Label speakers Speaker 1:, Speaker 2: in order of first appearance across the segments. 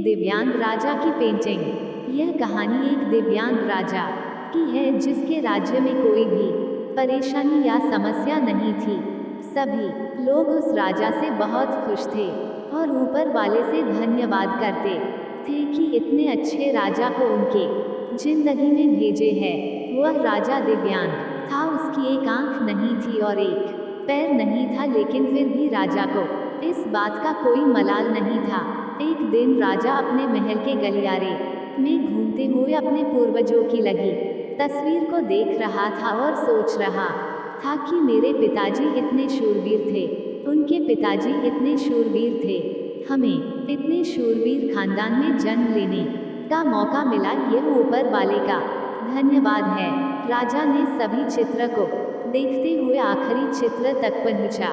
Speaker 1: दिव्यांग राजा की पेंटिंग। यह कहानी एक दिव्यांग राजा की है जिसके राज्य में कोई भी परेशानी या समस्या नहीं थी। सभी लोग उस राजा से बहुत खुश थे और ऊपर वाले से धन्यवाद करते थे कि इतने अच्छे राजा को उनके जिंदगी में भेजे है। वह राजा दिव्यांग था, उसकी एक आंख नहीं थी और एक पैर नहीं था, लेकिन फिर भी राजा को इस बात का कोई मलाल नहीं था। एक दिन राजा अपने महल के गलियारे में घूमते हुए अपने पूर्वजों की लगी तस्वीर को देख रहा था और सोच रहा था कि मेरे पिताजी इतने शूरवीर थे, उनके पिताजी इतने शूरवीर थे, हमें इतने शूरवीर खानदान में जन्म लेने का मौका मिला, यह ऊपर वाले का धन्यवाद है। राजा ने सभी चित्र को देखते हुए आखिरी चित्र तक पहुंचा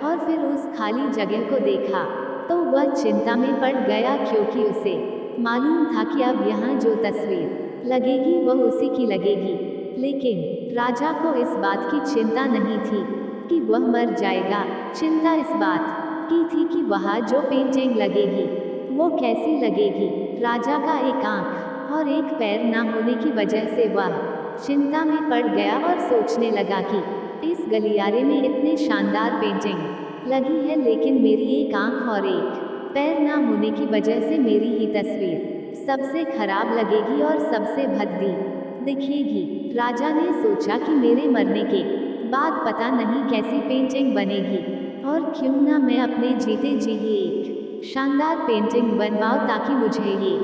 Speaker 1: और फिर उस खाली जगह को देखा तो वह चिंता में पड़ गया, क्योंकि उसे मालूम था कि अब यहाँ जो तस्वीर लगेगी वह उसी की लगेगी। लेकिन राजा को इस बात की चिंता नहीं थी कि वह मर जाएगा, चिंता इस बात की थी कि वहाँ जो पेंटिंग लगेगी वो कैसी लगेगी। राजा का एक आंख और एक पैर ना होने की वजह से वह चिंता में पड़ गया और सोचने लगा कि इस गलियारे में इतने शानदार पेंटिंग लगी है, लेकिन मेरी एक आंख और एक पैर ना होने की वजह से मेरी ही तस्वीर सबसे खराब लगेगी और सबसे भद्दी दिखेगी। राजा ने सोचा कि मेरे मरने के बाद पता नहीं कैसी पेंटिंग बनेगी, और क्यों ना मैं अपने जीते जी ही एक शानदार पेंटिंग बनवाऊं, ताकि मुझे ये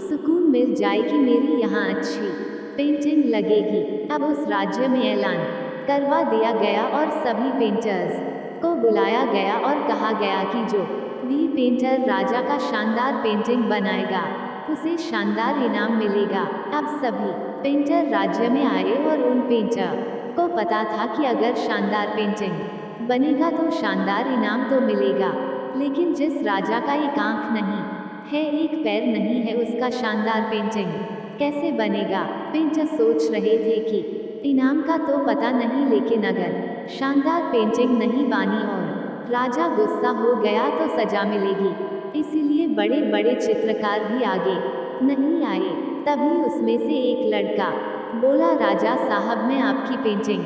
Speaker 1: सुकून मिल जाए कि मेरी यहाँ अच्छी पेंटिंग लगेगी। अब उस राज्य में ऐलान करवा दिया गया और सभी पेंटर्स को बुलाया गया और कहा गया कि जो भी पेंटर राजा का शानदार पेंटिंग बनाएगा उसे शानदार इनाम मिलेगा। अब सभी पेंटर राज्य में आए और उन पेंटर को पता था कि अगर शानदार पेंटिंग बनेगा तो शानदार इनाम तो मिलेगा, लेकिन जिस राजा का एक आंख नहीं है, एक पैर नहीं है, उसका शानदार पेंटिंग कैसे बनेगा। पेंटर सोच रहे थे कि इनाम का तो पता नहीं, लेकिन अगर शानदार पेंटिंग नहीं बनी और राजा गुस्सा हो गया तो सजा मिलेगी, इसीलिए बड़े बड़े चित्रकार भी आगे नहीं आए। तभी उसमें से एक लड़का बोला, राजा साहब मैं आपकी पेंटिंग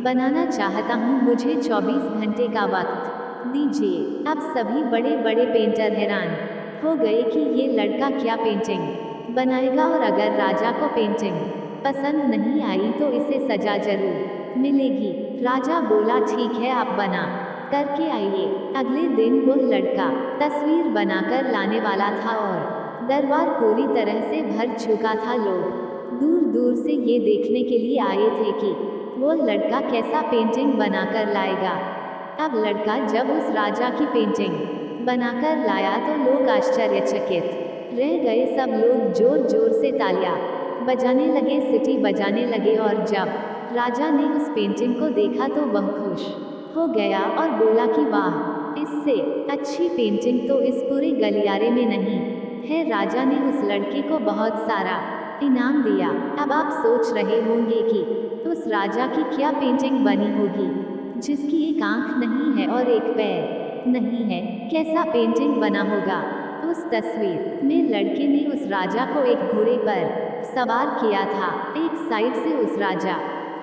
Speaker 1: बनाना चाहता हूँ, मुझे 24 घंटे का वक्त दीजिए। अब सभी बड़े बड़े पेंटर हैरान हो गए कि ये लड़का क्या पेंटिंग बनाएगा, और अगर राजा को पेंटिंग पसंद नहीं आई तो इसे सजा जरूर मिलेगी। राजा बोला, ठीक है आप बना करके आइए। अगले दिन वह लड़का तस्वीर बनाकर लाने वाला था और दरबार पूरी तरह से भर चुका था। लोग दूर दूर से ये देखने के लिए आए थे कि वह लड़का कैसा पेंटिंग बनाकर लाएगा। अब लड़का जब उस राजा की पेंटिंग बनाकर लाया तो लोग आश्चर्यचकित रह गए। सब लोग जोर जोर से तालियां बजाने लगे, सीटी बजाने लगे, और जब राजा ने उस पेंटिंग को देखा तो वह खुश हो गया और बोला कि वाह, इससे अच्छी पेंटिंग तो इस पूरे गलियारे में नहीं है। राजा ने उस लड़के को बहुत सारा इनाम दिया। अब आप सोच रहे होंगे कि उस राजा की क्या पेंटिंग बनी होगी जिसकी एक आंख नहीं है और एक पैर नहीं है, कैसा पेंटिंग बना होगा। उस तस्वीर में लड़के ने उस राजा को एक घोड़े पर सवार किया था। एक साइड से उस राजा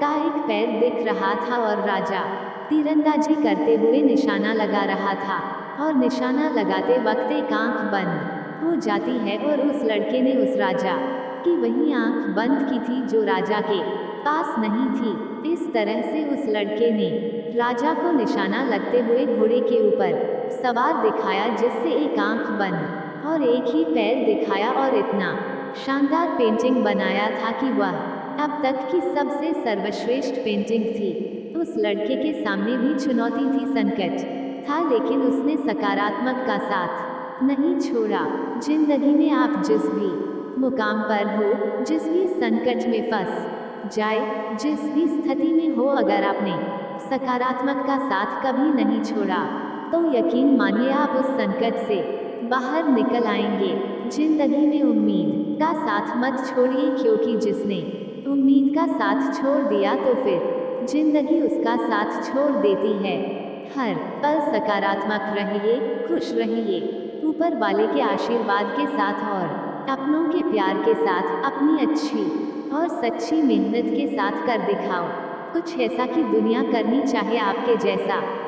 Speaker 1: का एक पैर दिख रहा था और राजा तीरंदाजी करते हुए निशाना लगा रहा था, और निशाना लगाते वक्त एक आंख बंद हो जाती है, और उस लड़के ने उस राजा की वही आंख बंद की थी जो राजा के पास नहीं थी। इस तरह से उस लड़के ने राजा को निशाना लगते हुए घोड़े के ऊपर सवार दिखाया, जिससे एक आंख बंद और एक ही पैर दिखाया, और इतना शानदार पेंटिंग बनाया था कि वह अब तक की सबसे सर्वश्रेष्ठ पेंटिंग थी। उस लड़के के सामने भी चुनौती थी, संकट था, लेकिन उसने सकारात्मक का साथ नहीं छोड़ा। जिंदगी में आप जिस भी मुकाम पर हो, जिस भी संकट में फंस जाए, जिस भी स्थिति में हो, अगर आपने सकारात्मक का साथ कभी नहीं छोड़ा तो यकीन मानिए आप उस संकट से बाहर निकल आएंगे। जिंदगी में उम्मीद का साथ मत छोड़िए, क्योंकि जिसने उम्मीद का साथ छोड़ दिया तो फिर जिंदगी उसका साथ छोड़ देती है। हर पल सकारात्मक रहिए, खुश रहिए, ऊपर वाले के आशीर्वाद के साथ और अपनों के प्यार के साथ अपनी अच्छी और सच्ची मेहनत के साथ कर दिखाओ कुछ ऐसा कि दुनिया करनी चाहे आपके जैसा।